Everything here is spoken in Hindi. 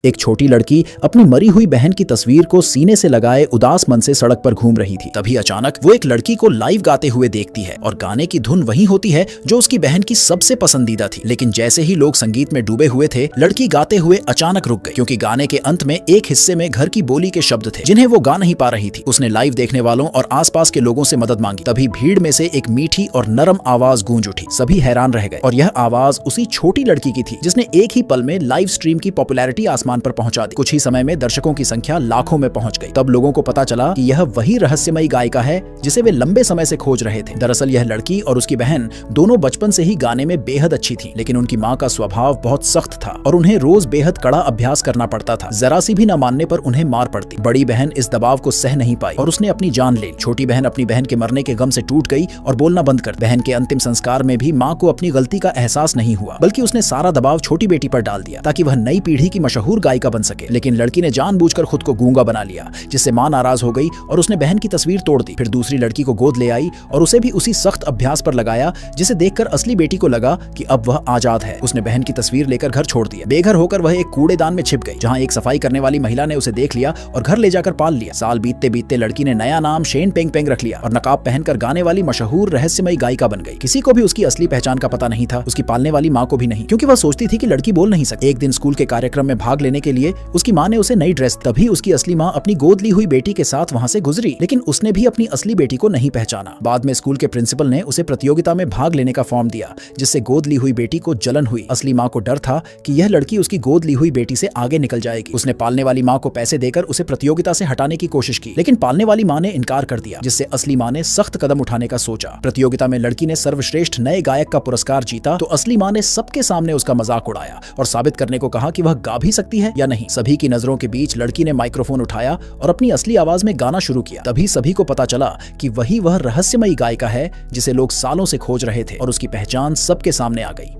एक छोटी लड़की अपनी मरी हुई बहन की तस्वीर को सीने से लगाए उदास मन से सड़क पर घूम रही थी। तभी अचानक वो एक लड़की को लाइव गाते हुए देखती है और गाने की धुन वही होती है जो उसकी बहन की सबसे पसंदीदा थी। लेकिन जैसे ही लोग संगीत में डूबे हुए थे, लड़की गाते हुए अचानक रुक गई, क्योंकि गाने के अंत में एक हिस्से में घर की बोली के शब्द थे जिन्हें वो गा नहीं पा रही थी। उसने लाइव देखने वालों और आसपास के लोगों से मदद मांगी। तभी भीड़ में से एक मीठी और नरम आवाज गूंज उठी। सभी हैरान रह गए और यह आवाज उसी छोटी लड़की की थी जिसने एक ही पल में लाइव स्ट्रीम की पॉपुलैरिटी आसमान पर पहुंचा दी। कुछ ही समय में दर्शकों की संख्या लाखों में पहुंच गई। तब लोगों को पता चला कि यह वही रहस्यमयी गायिका है जिसे वे लंबे समय से खोज रहे थे। दरअसल यह लड़की और उसकी बहन दोनों बचपन से ही गाने में बेहद अच्छी थी, लेकिन उनकी माँ का स्वभाव बहुत सख्त था और उन्हें रोज बेहद कड़ा अभ्यास करना पड़ता था। जरा सी भी न मानने पर उन्हें मार पड़ती। बड़ी बहन इस दबाव को सह नहीं पाई और उसने अपनी जान ले ली। छोटी बहन अपनी बहन के मरने के गम से टूट गई और बोलना बंद कर। बहन के अंतिम संस्कार में भी माँ को अपनी गलती का एहसास नहीं हुआ, बल्कि उसने सारा दबाव छोटी बेटी पर डाल दिया ताकि वह नई पीढ़ी की मशहूर गायिका बन सके। लेकिन लड़की ने जानबूझकर खुद को गूंगा बना लिया, जिससे मां नाराज हो गई और उसने बहन की तस्वीर तोड़ दी। फिर दूसरी लड़की को गोद ले आई और उसे भी उसी सख्त अभ्यास पर लगाया, जिसे देखकर असली बेटी को लगा कि अब वह आजाद है। उसने बहन की तस्वीर लेकर घर छोड़ दिया। बेघर होकर वह एक कूड़ेदान में छिप गई, जहां एक सफाई करने वाली महिला ने उसे देख लिया और घर ले जाकर पाल लिया। साल बीतते बीतते लड़की ने नया नाम शेन पेंग पेंग रख लिया और नकाब पहनकर गाने वाली मशहूर रहस्यमयी गायिका बन गई। किसी को भी उसकी असली पहचान का पता नहीं था, उसकी पालने वाली माँ को भी नहीं, क्योंकि वह सोचती थी कि लड़की बोल नहीं सकती। एक दिन स्कूल के कार्यक्रम में भाग लेने के लिए उसकी माँ ने उसे नई ड्रेस। तभी उसकी असली माँ अपनी गोद ली हुई बेटी के साथ वहां से गुजरी, लेकिन उसने भी अपनी असली बेटी को नहीं पहचाना। बाद में स्कूल के प्रिंसिपल ने उसे प्रतियोगिता में भाग लेने का फॉर्म दिया, जिससे गोद ली हुई बेटी को जलन हुई। असली माँ को डर था कि यह लड़की उसकी गोद ली हुई बेटी से आगे निकल जाएगी। उसने पालने वाली माँ को पैसे देकर उसे प्रतियोगिता से हटाने की कोशिश की, लेकिन पालने वाली माँ ने इनकार कर दिया, जिससे असली माँ ने सख्त कदम उठाने का सोचा। प्रतियोगिता में लड़की ने सर्वश्रेष्ठ नए गायक का पुरस्कार जीता तो असली माँ ने सबके सामने उसका मजाक उड़ाया और साबित करने को कहा कि वह गा भी सकती है या नहीं। सभी की नजरों के बीच लड़की ने माइक्रोफोन उठाया और अपनी असली आवाज में गाना शुरू किया। तभी सभी को पता चला कि वही वह रहस्यमयी गायिका है जिसे लोग सालों से खोज रहे थे और उसकी पहचान सबके सामने आ गई।